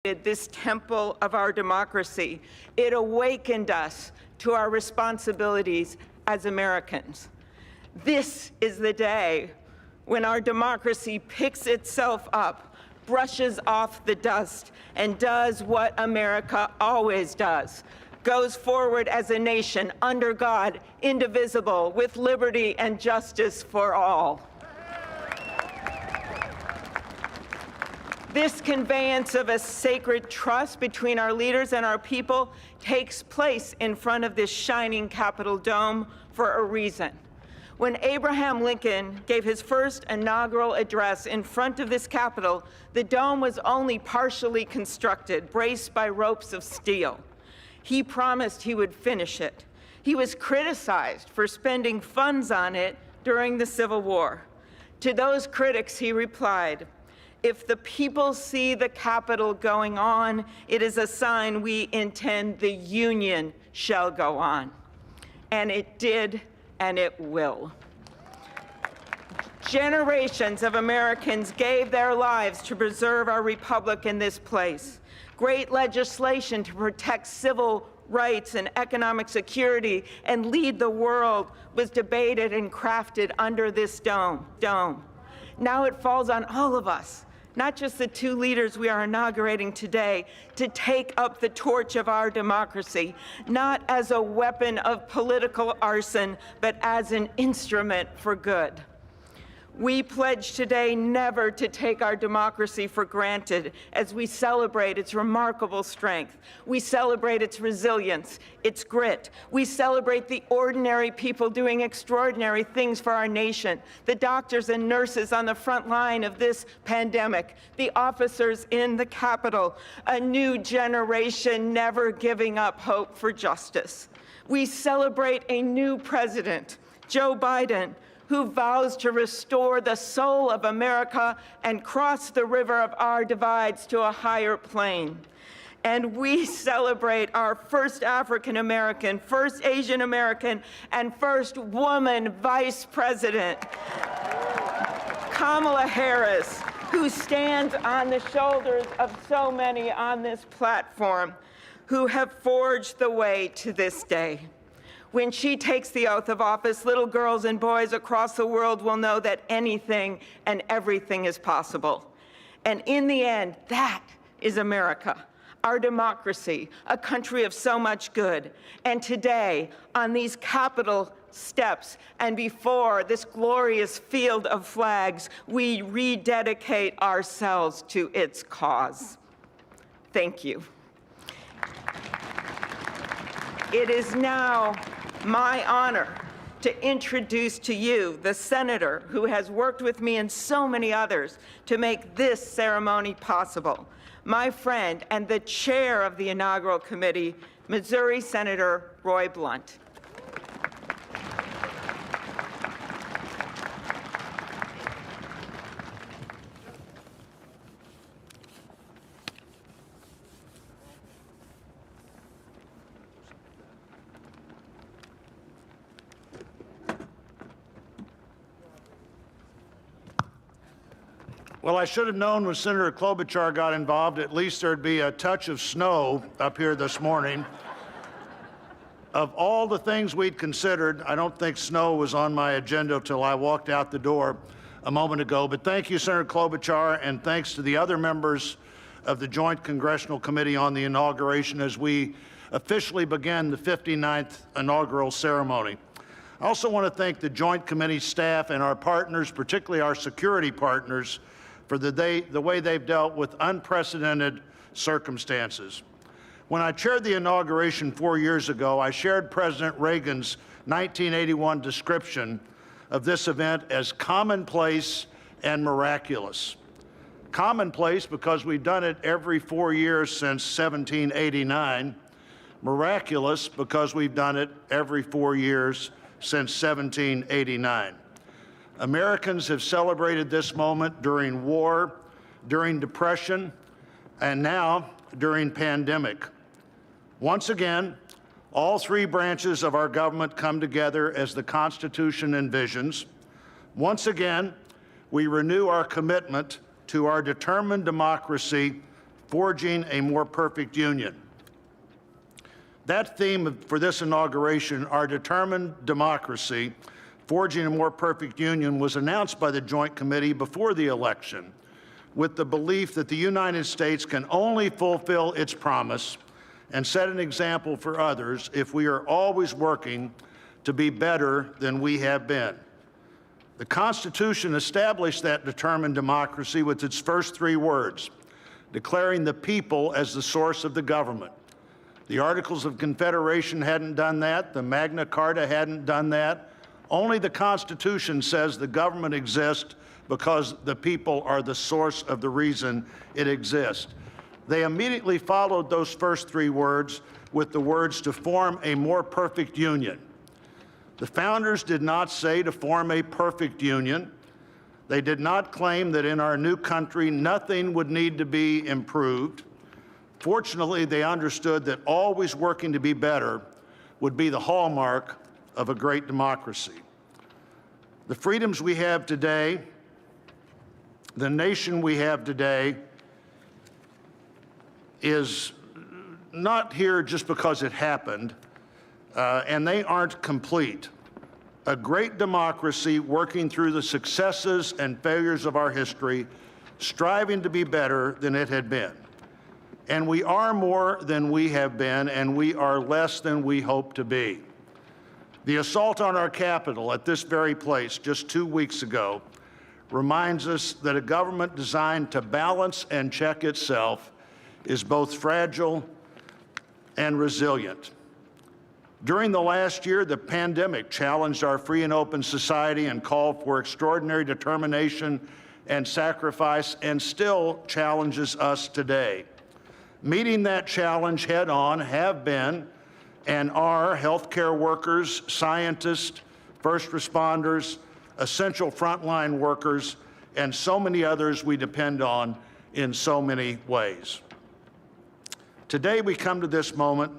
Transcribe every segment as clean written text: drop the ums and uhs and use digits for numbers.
this temple of our democracy. It awakened us to our responsibilities as Americans. This is the day when our democracy picks itself up, brushes off the dust, and does what America always does: goes forward as a nation under God, indivisible, with liberty and justice for all. This conveyance of a sacred trust between our leaders and our people takes place in front of this shining Capitol dome for a reason. When Abraham Lincoln gave his first inaugural address in front of this Capitol, the dome was only partially constructed, braced by ropes of steel. He promised he would finish it. He was criticized for spending funds on it during the Civil War. To those critics, he replied, "If the people see the Capitol going on, it is a sign we intend the Union shall go on." And it did, and it will. Generations of Americans gave their lives to preserve our republic in this place. Great legislation to protect civil rights and economic security and lead the world was debated and crafted under this dome. Now it falls on all of us, not just the two leaders we are inaugurating today, to take up the torch of our democracy, not as a weapon of political arson, but as an instrument for good. We pledge today never to take our democracy for granted as we celebrate its remarkable strength. We celebrate its resilience, its grit. We celebrate the ordinary people doing extraordinary things for our nation, the doctors and nurses on the front line of this pandemic, the officers in the Capitol, a new generation never giving up hope for justice. We celebrate a new president, Joe Biden, who vows to restore the soul of America and cross the river of our divides to a higher plane. And we celebrate our first African American, first Asian American, and first woman vice president, Kamala Harris, who stands on the shoulders of so many on this platform who have forged the way to this day. When she takes the oath of office, little girls and boys across the world will know that anything and everything is possible. And in the end, that is America, our democracy, a country of so much good. And today, on these Capitol steps and before this glorious field of flags, we rededicate ourselves to its cause. Thank you. It is now my honor to introduce to you the senator who has worked with me and so many others to make this ceremony possible, my friend and the chair of the inaugural committee, Missouri Senator Roy Blunt. Well, I should have known when Senator Klobuchar got involved, at least there'd be a touch of snow up here this morning. Of all the things we'd considered, I don't think snow was on my agenda until I walked out the door a moment ago. But thank you, Senator Klobuchar, and thanks to the other members of the Joint Congressional Committee on the inauguration as we officially begin the 59th inaugural ceremony. I also want to thank the Joint Committee staff and our partners, particularly our security partners, for the way they've dealt with unprecedented circumstances. When I chaired the inauguration 4 years ago, I shared President Reagan's 1981 description of this event as commonplace and miraculous. Commonplace because we've done it every 4 years since 1789. Miraculous because we've done it every 4 years since 1789. Americans have celebrated this moment during war, during depression, and now during pandemic. Once again, all three branches of our government come together as the Constitution envisions. Once again, we renew our commitment to our determined democracy Forging a More Perfect Union. That theme for this inauguration, Our Determined Democracy, Forging a More Perfect Union, was announced by the Joint Committee before the election with the belief that the United States can only fulfill its promise and set an example for others if we are always working to be better than we have been. The Constitution established that determined democracy with its first three words, declaring the people as the source of the government. The Articles of Confederation hadn't done that. The Magna Carta hadn't done that. Only the Constitution says the government exists because the people are the source of the reason it exists. They immediately followed those first three words with the words to form a more perfect union. The founders did not say to form a perfect union. They did not claim that in our new country nothing would need to be improved. Fortunately, they understood that always working to be better would be the hallmark of a great democracy. The freedoms we have today, the nation we have today, is not here just because it happened, and they aren't complete. A great democracy working through the successes and failures of our history, striving to be better than it had been. And we are more than we have been, and we are less than we hope to be. The assault on our Capitol at this very place just 2 weeks ago reminds us that a government designed to balance and check itself is both fragile and resilient. During the last year, the pandemic challenged our free and open society and called for extraordinary determination and sacrifice, and still challenges us today. Meeting that challenge head on have been and are healthcare workers, scientists, first responders, essential frontline workers, and so many others we depend on in so many ways. Today we come to this moment.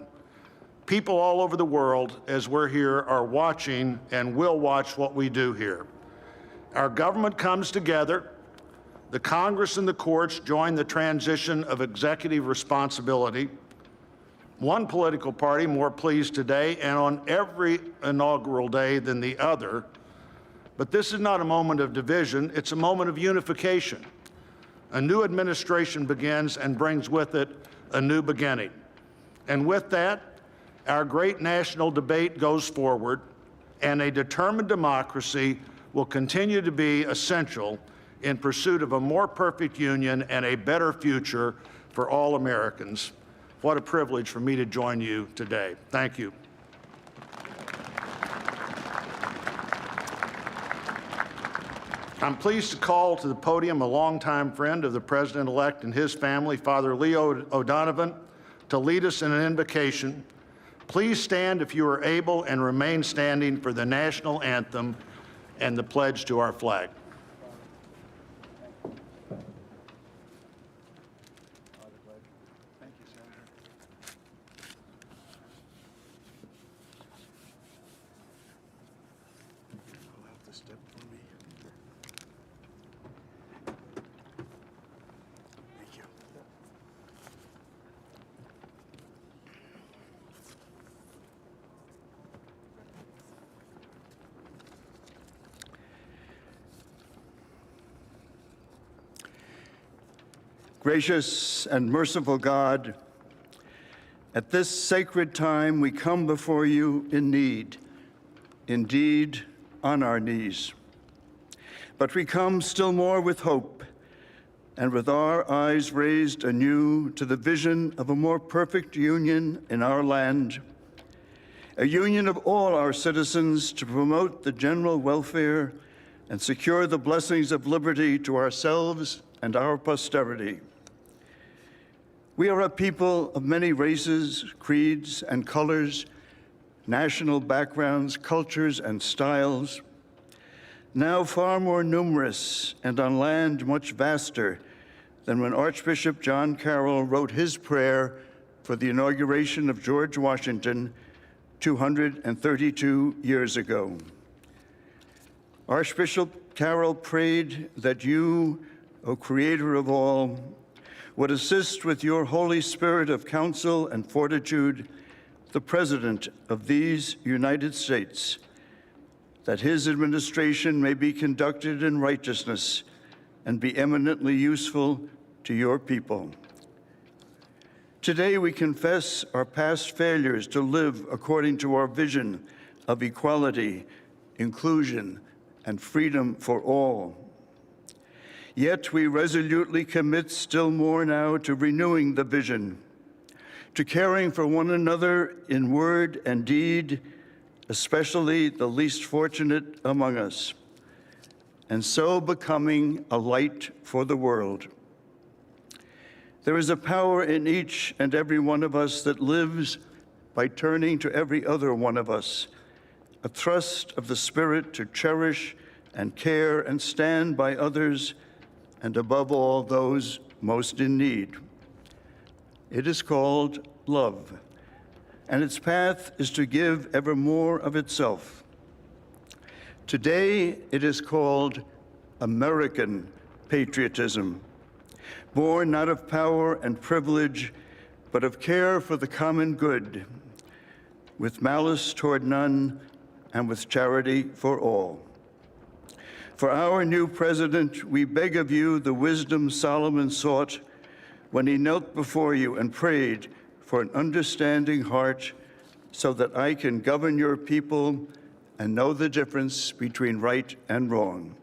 People all over the world, as we're here, are watching and will watch what we do here. Our government comes together. The Congress and the courts join the transition of executive responsibility. One political party more pleased today and on every inaugural day than the other. But this is not a moment of division, it's a moment of unification. A new administration begins and brings with it a new beginning. And with that, our great national debate goes forward, and a determined democracy will continue to be essential in pursuit of a more perfect union and a better future for all Americans. What a privilege for me to join you today. Thank you. I'm pleased to call to the podium a longtime friend of the President-elect and his family, Father Leo O'Donovan, to lead us in an invocation. Please stand if you are able and remain standing for the national anthem and the pledge to our flag. Gracious and merciful God, at this sacred time we come before you in need, indeed on our knees. But we come still more with hope and with our eyes raised anew to the vision of a more perfect union in our land, a union of all our citizens to promote the general welfare and secure the blessings of liberty to ourselves and our posterity. We are a people of many races, creeds, and colors, national backgrounds, cultures, and styles, now far more numerous and on land much vaster than when Archbishop John Carroll wrote his prayer for the inauguration of George Washington 232 years ago. Archbishop Carroll prayed that you, O Creator of all, would assist with your Holy Spirit of counsel and fortitude the President of these United States, that his administration may be conducted in righteousness and be eminently useful to your people. Today we confess our past failures to live according to our vision of equality, inclusion, and freedom for all. Yet we resolutely commit still more now to renewing the vision, to caring for one another in word and deed, especially the least fortunate among us, and so becoming a light for the world. There is a power in each and every one of us that lives by turning to every other one of us, a thrust of the Spirit to cherish and care and stand by others, and above all, those most in need. It is called love, and its path is to give ever more of itself. Today, it is called American patriotism, born not of power and privilege, but of care for the common good, with malice toward none and with charity for all. For our new president, we beg of you the wisdom Solomon sought when he knelt before you and prayed for an understanding heart, so that I can govern your people and know the difference between right and wrong.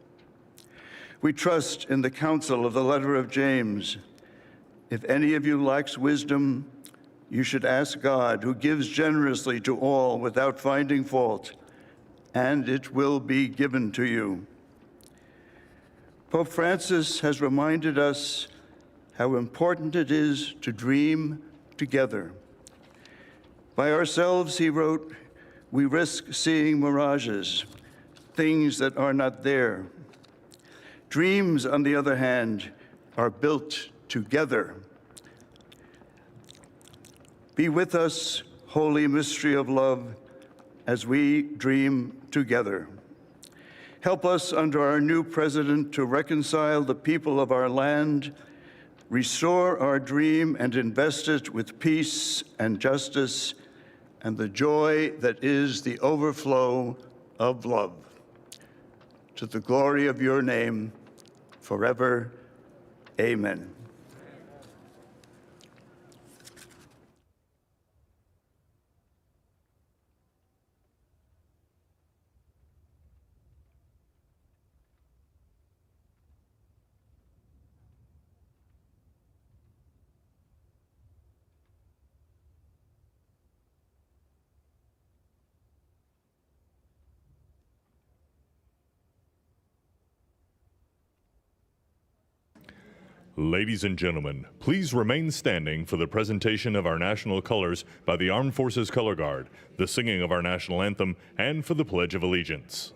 We trust in the counsel of the letter of James. If any of you lacks wisdom, you should ask God, who gives generously to all without finding fault, and it will be given to you. Pope Francis has reminded us how important it is to dream together. By ourselves, he wrote, we risk seeing mirages, things that are not there. Dreams, on the other hand, are built together. Be with us, holy mystery of love, as we dream together. Help us under our new president to reconcile the people of our land, restore our dream and invest it with peace and justice and the joy that is the overflow of love. To the glory of your name, forever, amen. Ladies and gentlemen, please remain standing for the presentation of our national colors by the Armed Forces Color Guard, the singing of our national anthem, and for the Pledge of Allegiance.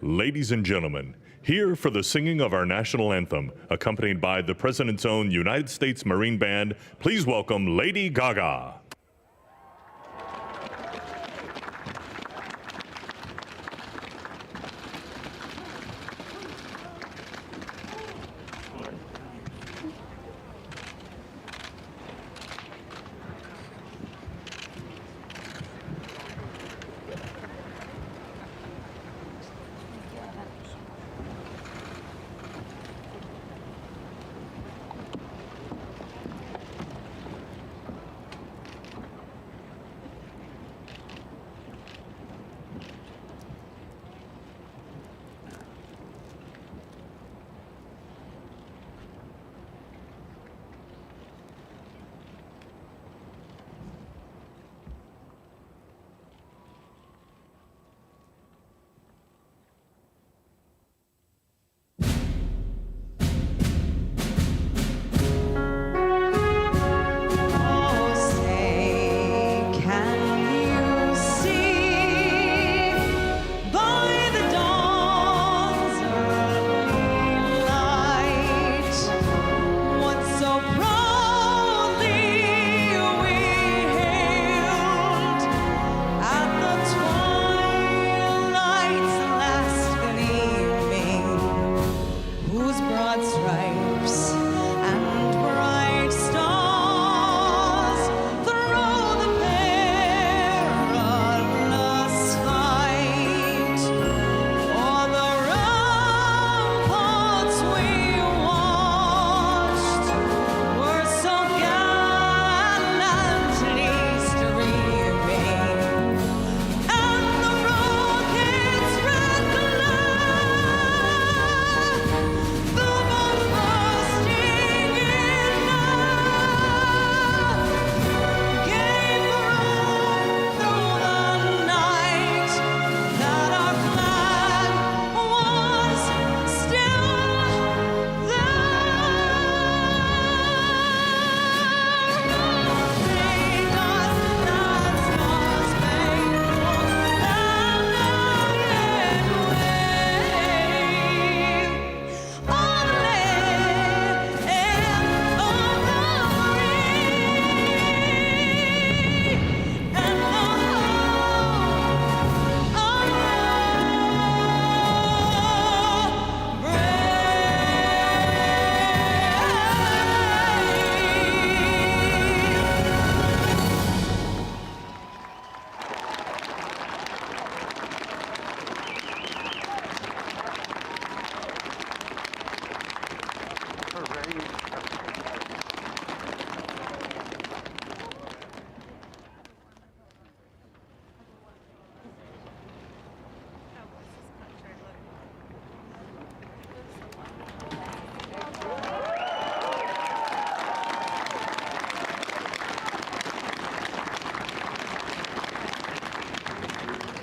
Ladies and gentlemen, here for the singing of our national anthem, accompanied by the President's own United States Marine Band, please welcome Lady Gaga.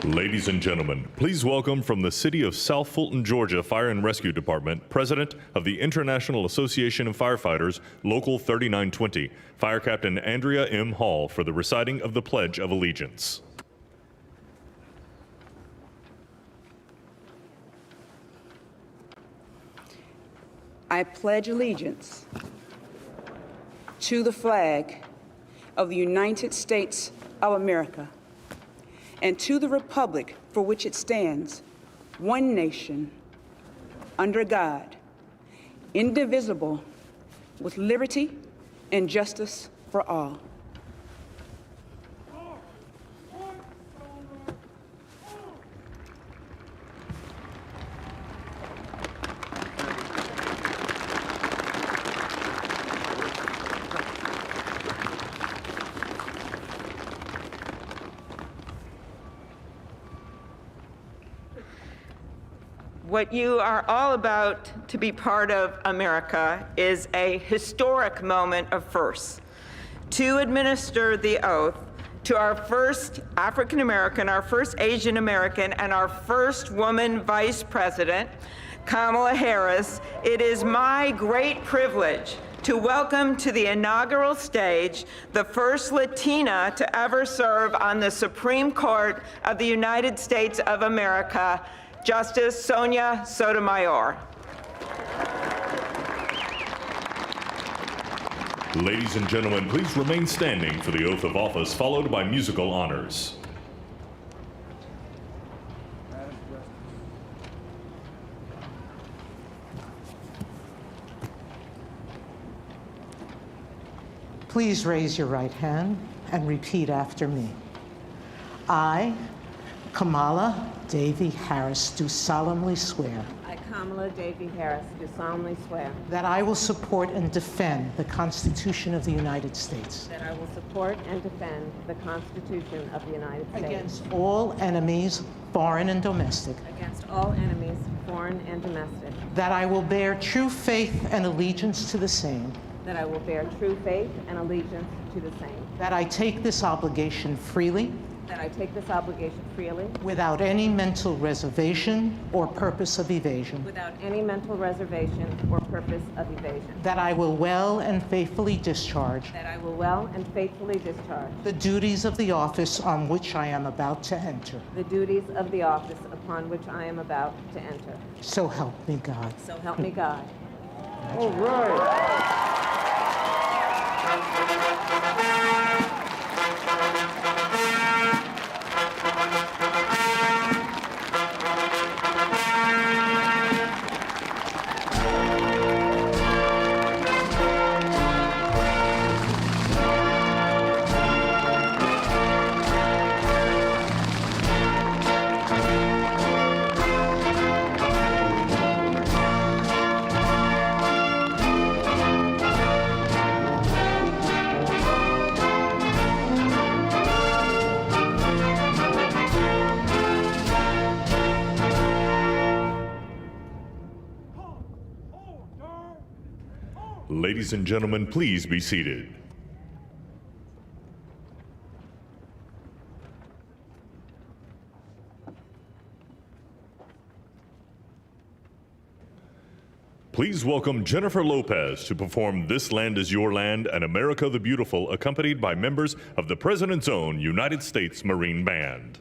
Ladies and gentlemen, please welcome from the City of South Fulton, Georgia Fire and Rescue Department, President of the International Association of Firefighters, Local 3920, Fire Captain Andrea M. Hall, for the reciting of the Pledge of Allegiance. I pledge allegiance to the flag of the United States of America and to the republic for which it stands, one nation, under God, indivisible, with liberty and justice for all. What you are all about to be part of, America, is a historic moment of firsts. To administer the oath to our first African American, our first Asian American, and our first woman vice president, Kamala Harris, it is my great privilege to welcome to the inaugural stage the first Latina to ever serve on the Supreme Court of the United States of America, Justice Sonia Sotomayor. Ladies and gentlemen, please remain standing for the oath of office, followed by musical honors. Please raise your right hand and repeat after me. I, Kamala Davy Harris, do solemnly swear I, Kamala Davy Harris, do solemnly swear that I will support and defend the Constitution of the United States that I will support and defend the Constitution of the United States against all enemies, foreign and domestic, against all enemies, foreign and domestic, that I will bear true faith and allegiance to the same, that I will bear true faith and allegiance to the same, that I take this obligation freely, that I take this obligation freely, without any mental reservation or purpose of evasion, without any mental reservation or purpose of evasion, that I will well and faithfully discharge that I will well and faithfully discharge the duties of the office on which I am about to enter. the duties of the office upon which I am about to enter. So help me God. So help me God. All right. Ladies and gentlemen, please be seated. Please welcome Jennifer Lopez to perform This Land Is Your Land and America the Beautiful, accompanied by members of the President's Own United States Marine Band.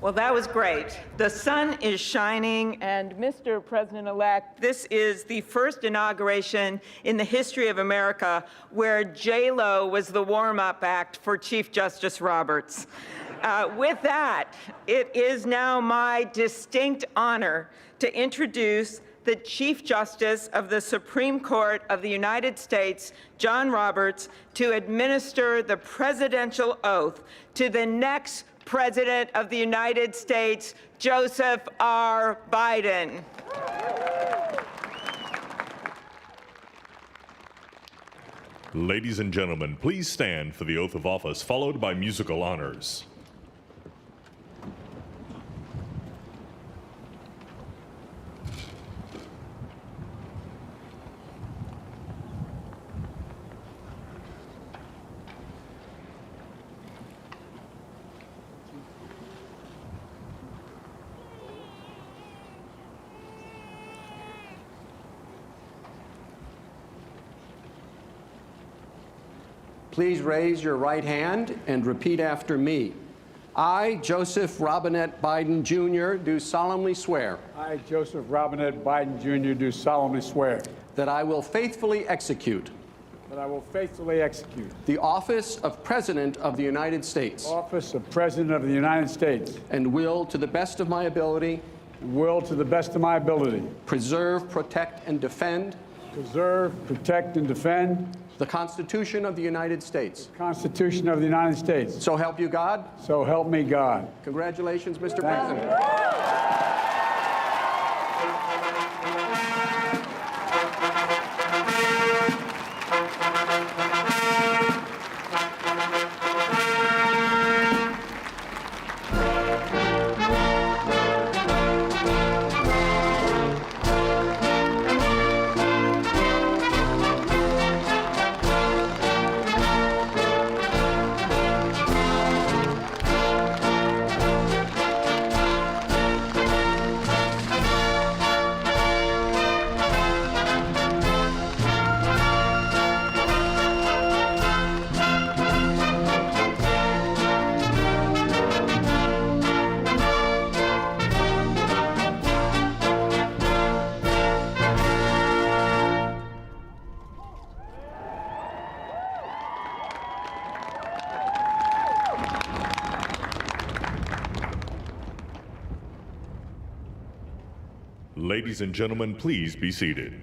Well, that was great. The sun is shining, and Mr. President-elect, this is the first inauguration in the history of America where J-Lo was the warm-up act for Chief Justice Roberts. With that, it is now my distinct honor to introduce the Chief Justice of the Supreme Court of the United States, John Roberts, to administer the presidential oath to the next President of the United States, Joseph R. Biden. Ladies and gentlemen, please stand for the oath of office, followed by musical honors. Please raise your right hand and repeat after me. I, Joseph Robinette Biden, Jr., do solemnly swear I, Joseph Robinette Biden, Jr., do solemnly swear that I will faithfully execute the office of President of the United States office of President of the United States and will, to the best of my ability, preserve, protect, and defend the Constitution of the United States. Constitution of the United States. So help you God. So help me God. Congratulations, Mr. Thank you. President. Ladies and gentlemen, please be seated.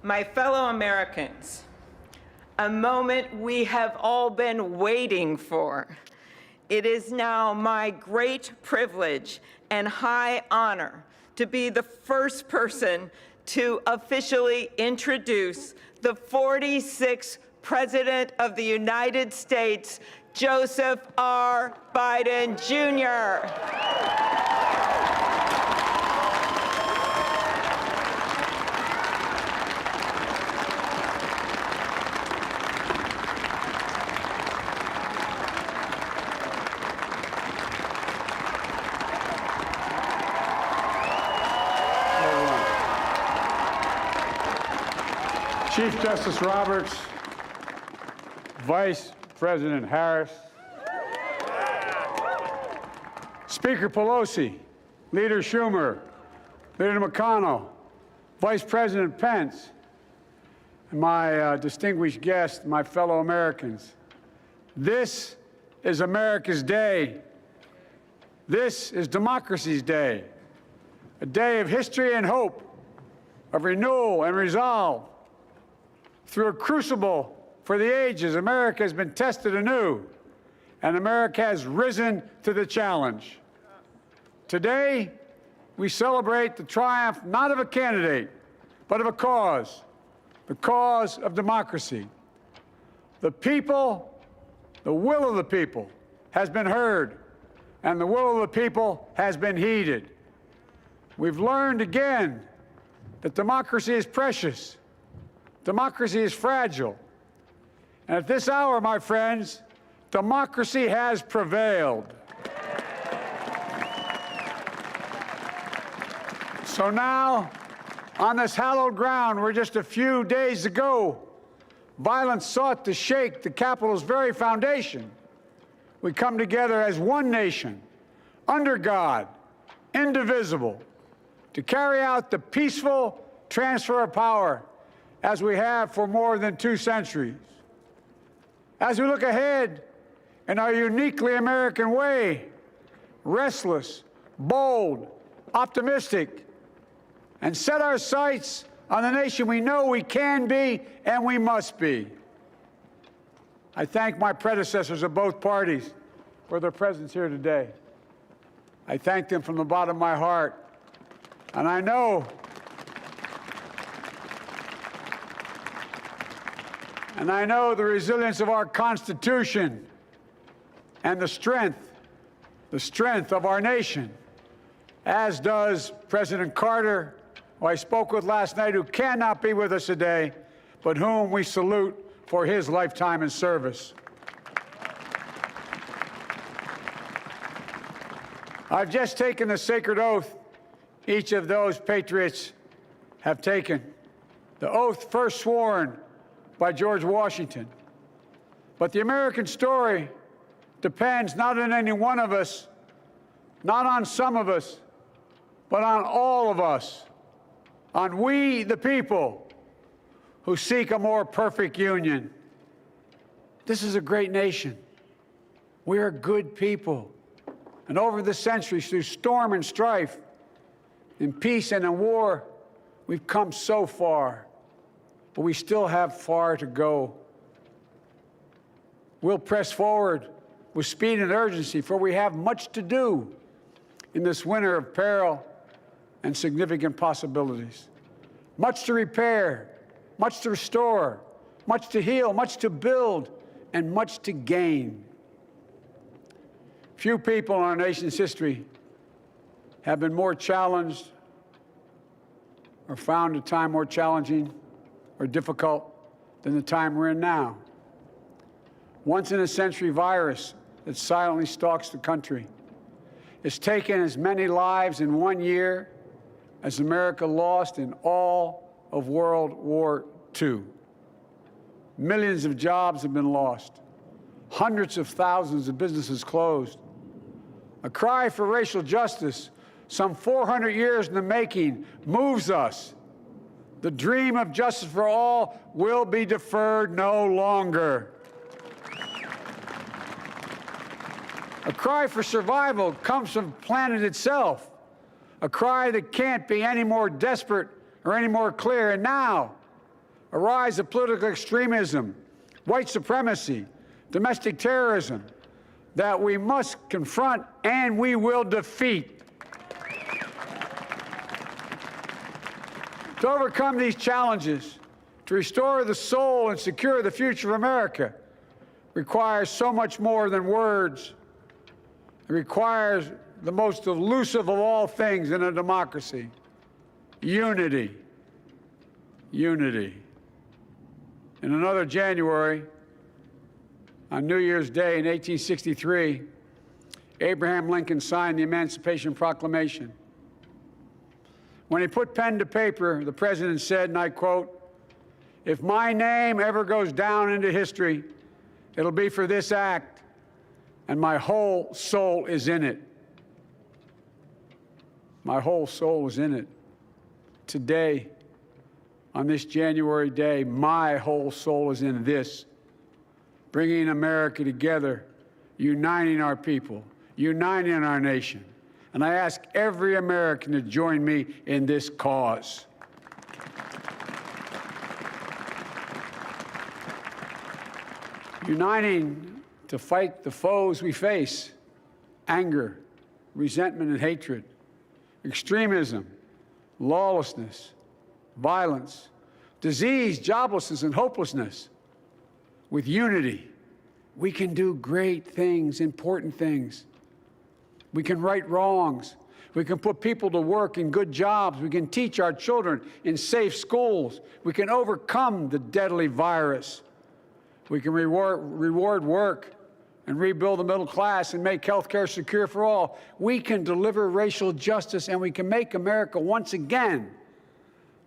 My fellow Americans, a moment we have all been waiting for. It is now my great privilege and high honor to be the first person to officially introduce the 46th President of the United States, Joseph R. Biden, Jr. Chief Justice Roberts, Vice President Harris, Speaker Pelosi, Leader Schumer, Leader McConnell, Vice President Pence, and my distinguished guests, my fellow Americans. This is America's day. This is democracy's day, a day of history and hope, of renewal and resolve. Through a crucible for the ages, America has been tested anew, and America has risen to the challenge. Today, we celebrate the triumph not of a candidate, but of a cause, the cause of democracy. The people, the will of the people, has been heard, and the will of the people has been heeded. We've learned again that democracy is precious, democracy is fragile, and at this hour, my friends, democracy has prevailed. So now, on this hallowed ground where just a few days ago, violence sought to shake the Capitol's very foundation, we come together as one nation, under God, indivisible, to carry out the peaceful transfer of power as we have for more than 2 centuries. As we look ahead in our uniquely American way, restless, bold, optimistic, and set our sights on the nation we know we can be and we must be. I thank my predecessors of both parties for their presence here today. I thank them from the bottom of my heart. And I know the resilience of our Constitution and the strength of our nation, as does President Carter, who I spoke with last night, who cannot be with us today, but whom we salute for his lifetime in service. I've just taken the sacred oath each of those patriots have taken, the oath first sworn by George Washington. But the American story depends not on any one of us, not on some of us, but on all of us, on we, the people, who seek a more perfect union. This is a great nation. We are good people. And over the centuries, through storm and strife, in peace and in war, we've come so far, but we still have far to go. We'll press forward with speed and urgency, for we have much to do in this winter of peril and significant possibilities. Much to repair, much to restore, much to heal, much to build, and much to gain. Few people in our nation's history have been more challenged or found a time more challenging or difficult than the time we're in now. Once-in-a-century virus that silently stalks the country has taken as many lives in 1 year as America lost in all of World War II. Millions of jobs have been lost. Hundreds of thousands of businesses closed. A cry for racial justice, some 400 years in the making, moves us. The dream of justice for all will be deferred no longer. A cry for survival comes from the planet itself, a cry that can't be any more desperate or any more clear. And now, a rise of political extremism, white supremacy, domestic terrorism, that we must confront and we will defeat. To overcome these challenges, to restore the soul and secure the future of America, requires so much more than words. It requires the most elusive of all things in a democracy: unity. Unity. In another January, on New Year's Day in 1863, Abraham Lincoln signed the Emancipation Proclamation. When he put pen to paper, the president said, and I quote, "If my name ever goes down into history It'll be for this act, and my whole soul is in it. My whole soul is in it. Today, on this January day, my whole soul is in this, bringing America together, uniting our people, uniting our nation. And I ask every American to join me in this cause. Uniting to fight the foes we face: anger, resentment and hatred, extremism, lawlessness, violence, disease, joblessness, and hopelessness. With unity, we can do great things, important things. We can right wrongs. We can put people to work in good jobs. We can teach our children in safe schools. We can overcome the deadly virus. We can reward work and rebuild the middle class and make health care secure for all. We can deliver racial justice, and we can make America once again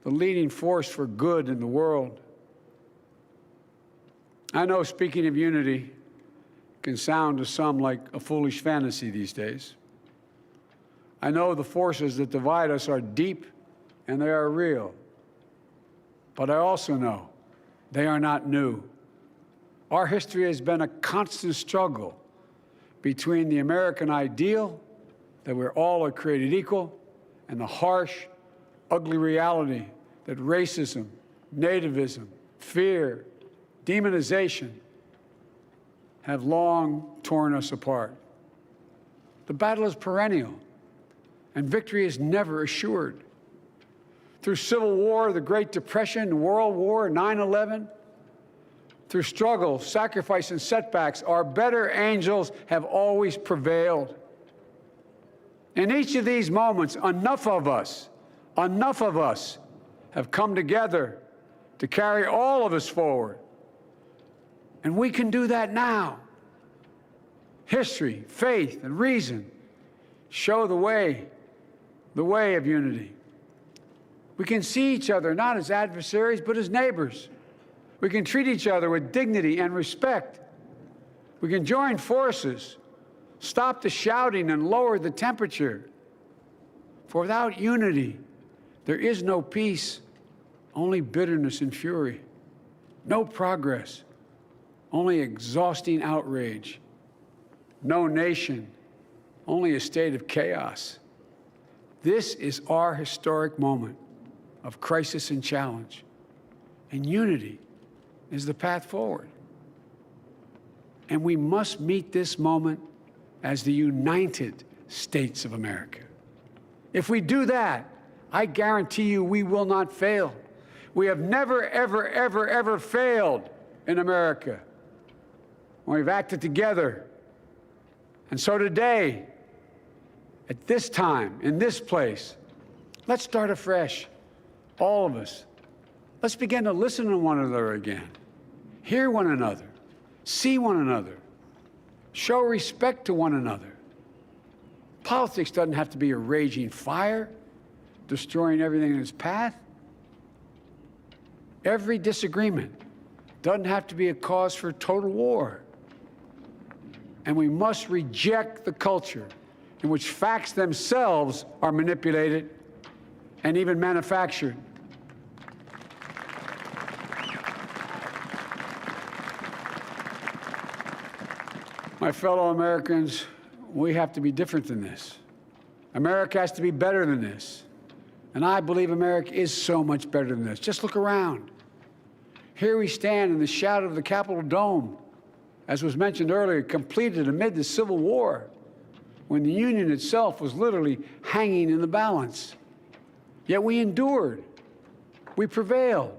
the leading force for good in the world. I know speaking of unity can sound to some like a foolish fantasy these days. I know the forces that divide us are deep and they are real. But I also know they are not new. Our history has been a constant struggle between the American ideal that we're all created equal and the harsh, ugly reality that racism, nativism, fear, demonization have long torn us apart. The battle is perennial, and victory is never assured. Through Civil War, the Great Depression, World War, 9/11, through struggle, sacrifice, and setbacks, our better angels have always prevailed. In each of these moments, enough of us have come together to carry all of us forward. And we can do that now. History, faith, and reason show the way of unity. We can see each other not as adversaries, but as neighbors. We can treat each other with dignity and respect. We can join forces, stop the shouting, and lower the temperature. For without unity, there is no peace, only bitterness and fury. No progress, only exhausting outrage. No nation, only a state of chaos. This is our historic moment of crisis and challenge, and unity is the path forward. And we must meet this moment as the United States of America. If we do that, I guarantee you we will not fail. We have never, ever, ever, ever failed in America when we've acted together. And so today, at this time, in this place, let's start afresh, all of us. Let's begin to listen to one another again, hear one another, see one another, show respect to one another. Politics doesn't have to be a raging fire, destroying everything in its path. Every disagreement doesn't have to be a cause for total war. And we must reject the culture in which facts themselves are manipulated and even manufactured. My fellow Americans, we have to be different than this. America has to be better than this. And I believe America is so much better than this. Just look around. Here we stand in the shadow of the Capitol Dome, as was mentioned earlier, completed amid the Civil War, when the Union itself was literally hanging in the balance. Yet we endured. We prevailed.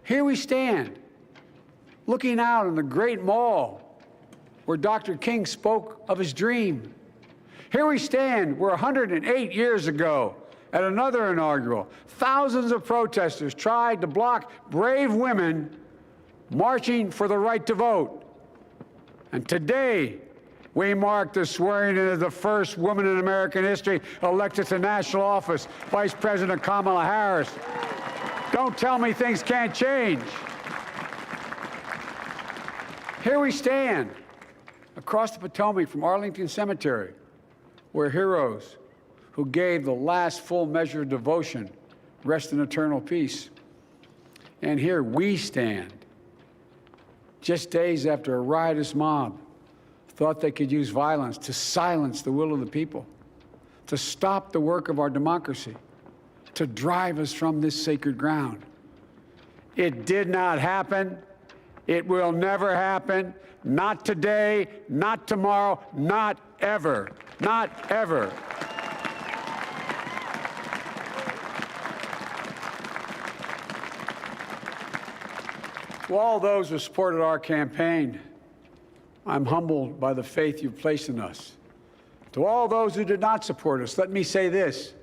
Here we stand, looking out on the great mall where Dr. King spoke of his dream. Here we stand where 108 years ago, at another inaugural, thousands of protesters tried to block brave women marching for the right to vote. And today, we mark the swearing in of the first woman in American history elected to national office, Vice President Kamala Harris. Don't tell me things can't change. Here we stand across the Potomac from Arlington Cemetery, where heroes who gave the last full measure of devotion rest in eternal peace. And here we stand, just days after a riotous mob thought they could use violence to silence the will of the people, to stop the work of our democracy, to drive us from this sacred ground. It did not happen. It will never happen. Not today, not tomorrow, not ever. Not ever. To all those who supported our campaign, I'm humbled by the faith you've placed in us. To all those who did not support us, let me say this.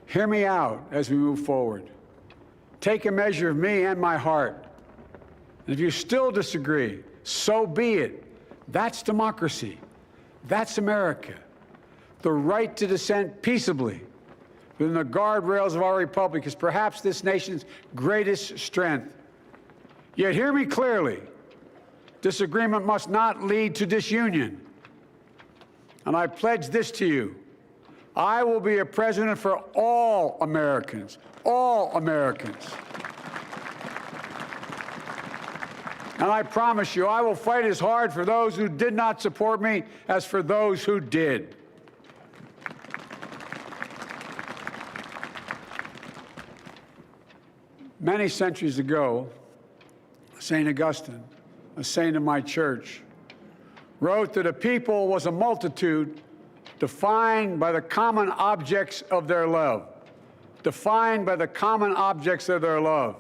Hear me out as we move forward. Take a measure of me and my heart. And if you still disagree, so be it. That's democracy. That's America. The right to dissent peaceably within the guardrails of our republic is perhaps this nation's greatest strength. Yet hear me clearly. Disagreement must not lead to disunion. And I pledge this to you. I will be a president for all Americans. All Americans. And I promise you, I will fight as hard for those who did not support me as for those who did. Many centuries ago, St. Augustine, a saint of my church, wrote that a people was a multitude defined by the common objects of their love. Defined by the common objects of their love.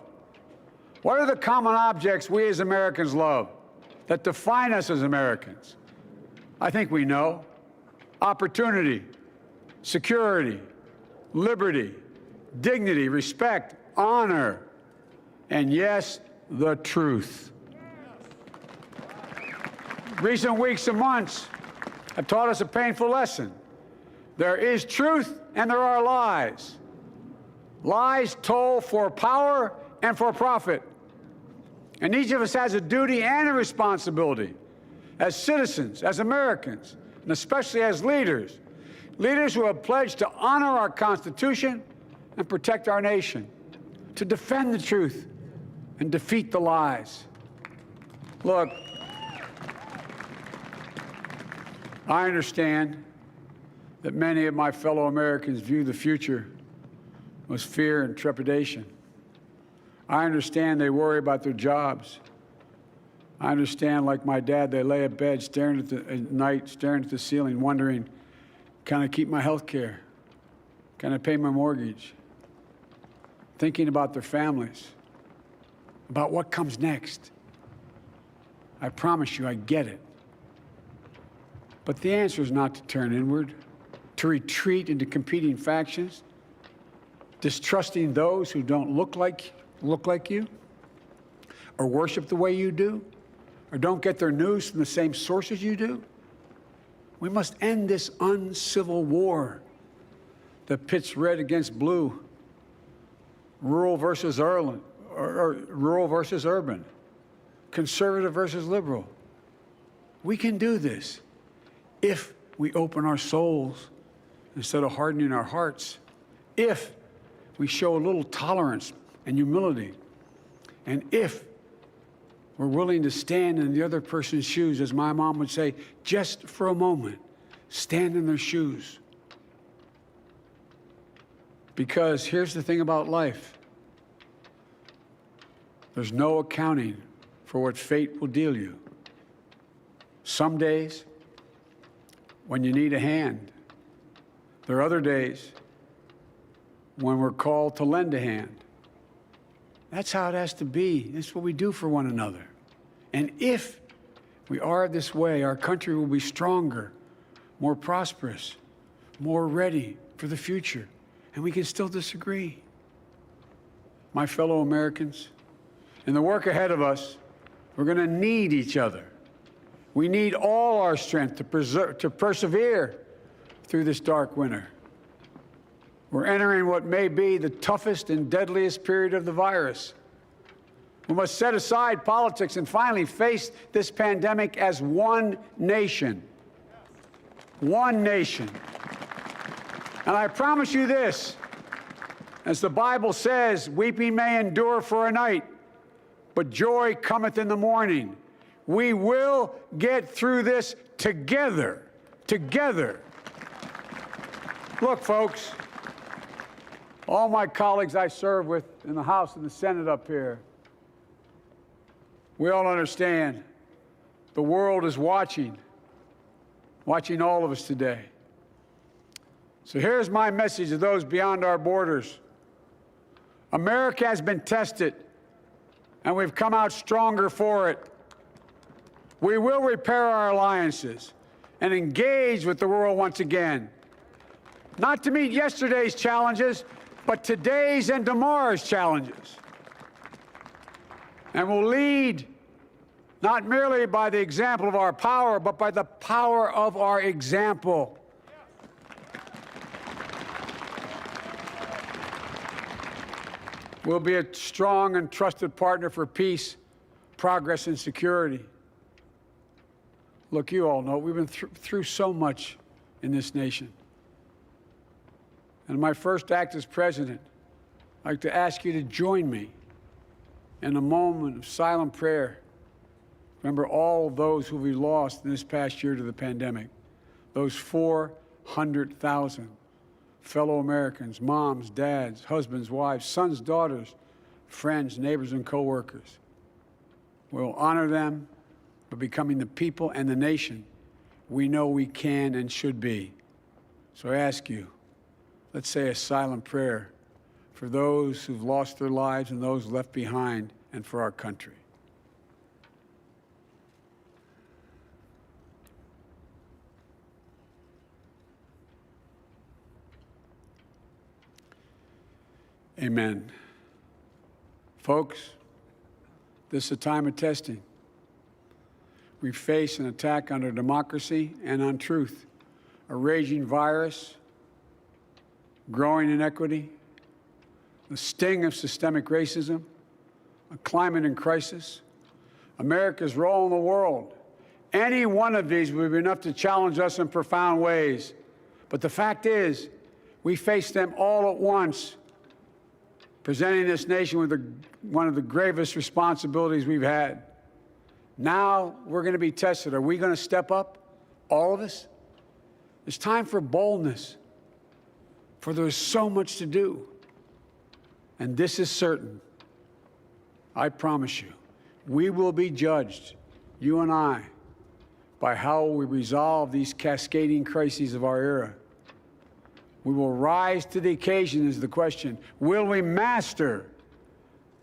What are the common objects we as Americans love that define us as Americans? I think we know. Opportunity, security, liberty, dignity, respect, honor, and yes, the truth. Recent weeks and months have taught us a painful lesson. There is truth and there are lies. Lies told for power and for profit. And each of us has a duty and a responsibility as citizens, as Americans, and especially as leaders. Leaders who have pledged to honor our Constitution and protect our nation, to defend the truth and defeat the lies. Look, I understand that many of my fellow Americans view the future with fear and trepidation. I understand they worry about their jobs. I understand, like my dad, they lay at bed at night, staring at the ceiling, wondering, can I keep my health care? Can I pay my mortgage? Thinking about their families, about what comes next. I promise you, I get it. But the answer is not to turn inward, to retreat into competing factions, distrusting those who don't look like you, or worship the way you do, or don't get their news from the same sources you do. We must end this uncivil war that pits red against blue, rural versus urban, conservative versus liberal. We can do this if we open our souls instead of hardening our hearts, if we show a little tolerance and humility, and if we're willing to stand in the other person's shoes, as my mom would say, just for a moment, stand in their shoes. Because here's the thing about life. There's no accounting for what fate will deal you. Some days, when you need a hand. There are other days when we're called to lend a hand. That's how it has to be. That's what we do for one another. And if we are this way, our country will be stronger, more prosperous, more ready for the future. And we can still disagree. My fellow Americans, in the work ahead of us, we're going to need each other. We need all our strength to persevere through this dark winter. We're entering what may be the toughest and deadliest period of the virus. We must set aside politics and finally face this pandemic as one nation. One nation. And I promise you this, as the Bible says, weeping may endure for a night, but joy cometh in the morning. We will get through this together. Together. Look, folks, all my colleagues I serve with in the House and the Senate up here, we all understand the world is watching all of us today. So here's my message to those beyond our borders. America has been tested, and we've come out stronger for it. We will repair our alliances and engage with the world once again, not to meet yesterday's challenges, but today's and tomorrow's challenges. And we'll lead not merely by the example of our power, but by the power of our example. We'll be a strong and trusted partner for peace, progress, and security. Look, you all know we've been through so much in this nation. And my first act as president, I'd like to ask you to join me in a moment of silent prayer. Remember all those who we lost in this past year to the pandemic, those 400,000 fellow Americans, moms, dads, husbands, wives, sons, daughters, friends, neighbors, and coworkers. We'll honor them by becoming the people and the nation we know we can and should be. So I ask you, let's say a silent prayer for those who've lost their lives and those left behind, and for our country. Amen. Folks, this is a time of testing. We face an attack on our democracy and on truth, a raging virus, growing inequity, the sting of systemic racism, a climate in crisis, America's role in the world. Any one of these would be enough to challenge us in profound ways. But the fact is, we face them all at once, presenting this nation with one of the gravest responsibilities we've had. Now we're going to be tested. Are we going to step up, all of us? It's time for boldness, for there's so much to do. And this is certain. I promise you, we will be judged, you and I, by how we resolve these cascading crises of our era. We will rise to the occasion is the question. Will we master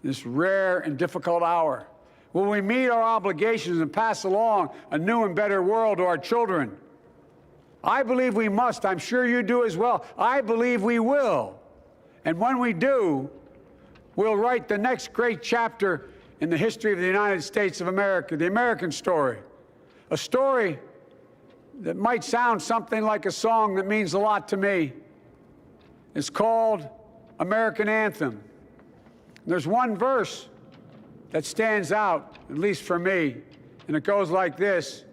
this rare and difficult hour? Will we meet our obligations and pass along a new and better world to our children? I believe we must. I'm sure you do as well. I believe we will. And when we do, we'll write the next great chapter in the history of the United States of America, the American story. A story that might sound something like a song that means a lot to me. It's called American Anthem. There's one verse that stands out, at least for me, and it goes like this.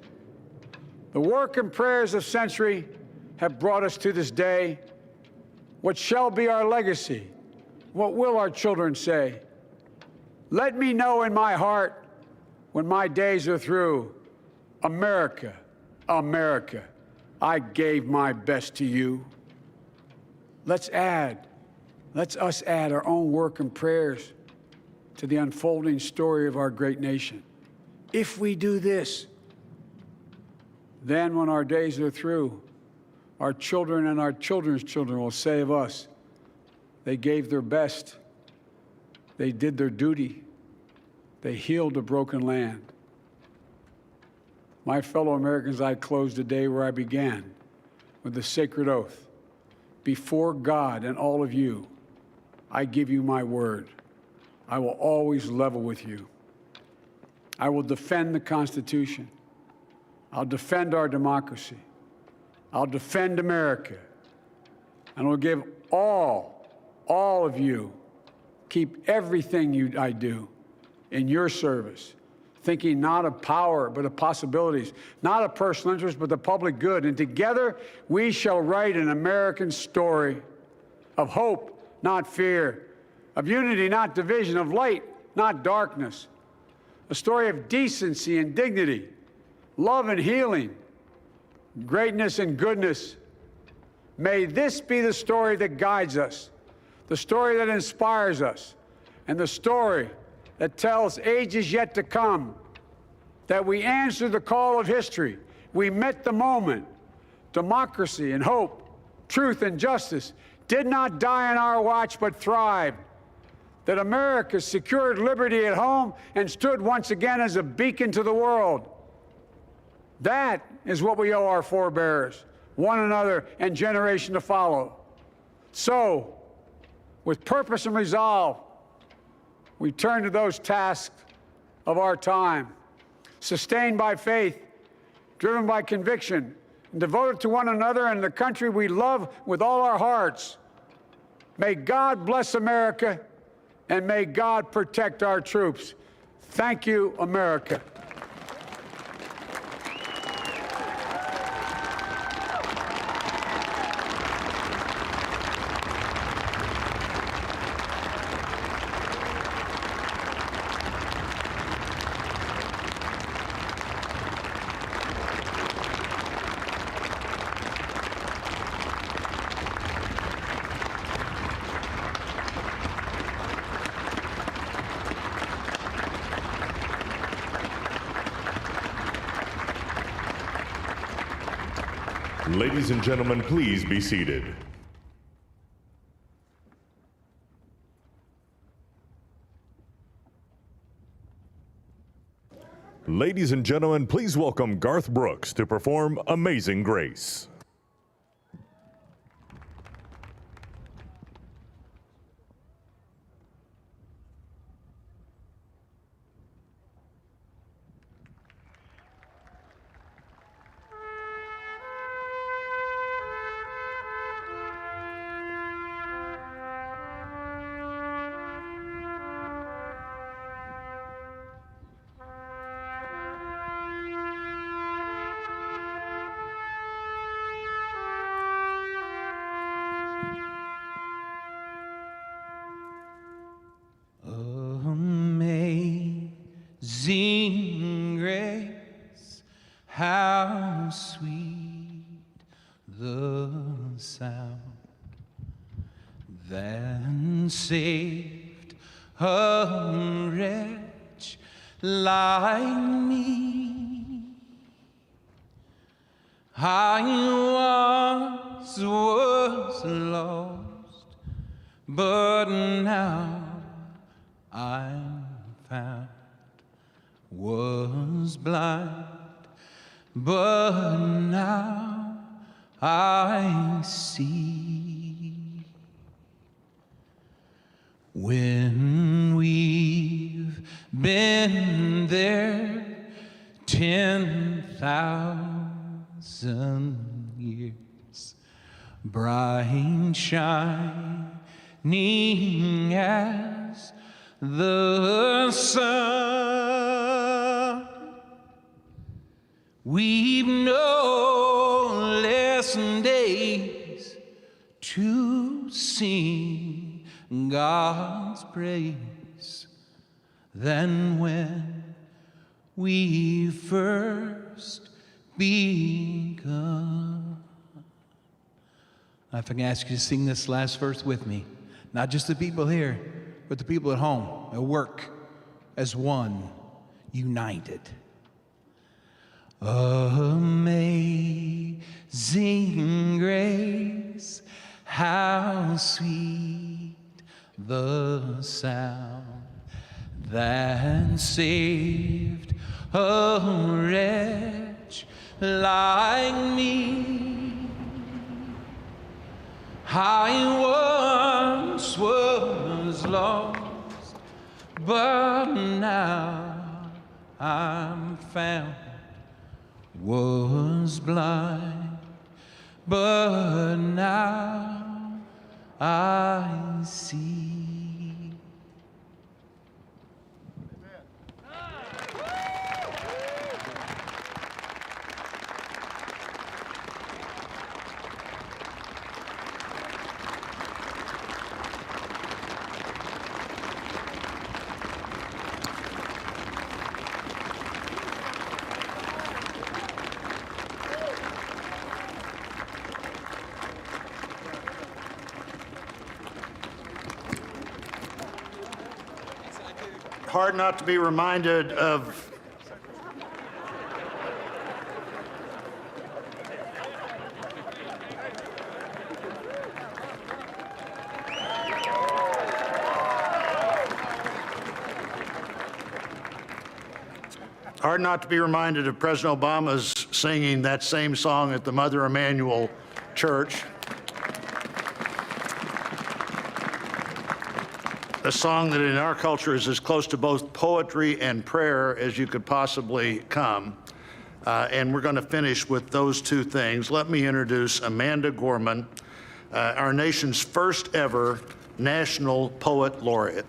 The work and prayers of century have brought us to this day. What shall be our legacy? What will our children say? Let me know in my heart when my days are through, America, America, I gave my best to you. Let's us add our own work and prayers to the unfolding story of our great nation. If we do this, then when our days are through, our children and our children's children will say of us, they gave their best, they did their duty, they healed a broken land. My fellow Americans, I close the day where I began, with the sacred oath. Before God and all of you, I give you my word. I will always level with you. I will defend the Constitution. I'll defend our democracy. I'll defend America. And I'll give all of you, keep everything I do in your service, thinking not of power, but of possibilities, not of personal interest, but the public good. And together, we shall write an American story of hope, not fear, of unity, not division, of light, not darkness, a story of decency and dignity, love and healing, greatness and goodness. May this be the story that guides us, the story that inspires us, and the story that tells ages yet to come that we answered the call of history. We met the moment. Democracy and hope, truth and justice did not die on our watch, but thrived. That America secured liberty at home and stood once again as a beacon to the world. That is what we owe our forebears, one another, and generation to follow. So, with purpose and resolve, we turn to those tasks of our time, sustained by faith, driven by conviction, and devoted to one another and the country we love with all our hearts. May God bless America, and may God protect our troops. Thank you, America. Ladies and gentlemen, please be seated. Ladies and gentlemen, please welcome Garth Brooks to perform Amazing Grace. Amazing grace, how sweet the sound that saved a wretch like me. I once was lost, but now I'm found. Was blind, but now I see. When we've been there 10,000 years, bright shining as the sun, we've no less days to sing God's praise than when we first begun. If I can ask you to sing this last verse with me, not just the people here, but the people at home, at work, as one, united. Amazing grace, how sweet the sound that saved a wretch like me. I once was lost, but now I'm found. Was blind, but now I see. Amen. Hard not to be reminded of President Obama's singing that same song at the Mother Emanuel Church. A song that in our culture is as close to both poetry and prayer as you could possibly come. And we're going to finish with those two things. Let me introduce Amanda Gorman, our nation's first ever National Poet Laureate.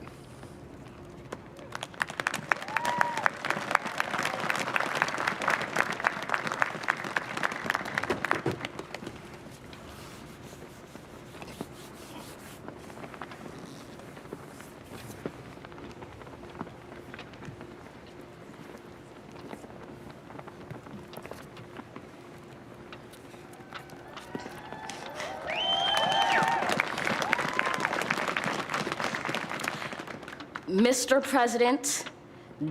Mr. President,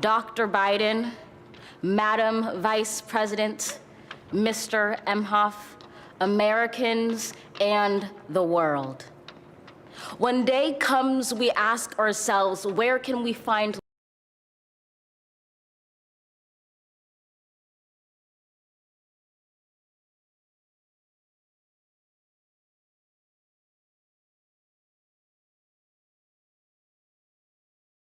Dr. Biden, Madam Vice President, Mr. Emhoff, Americans, and the world. When day comes, we ask ourselves, where can we find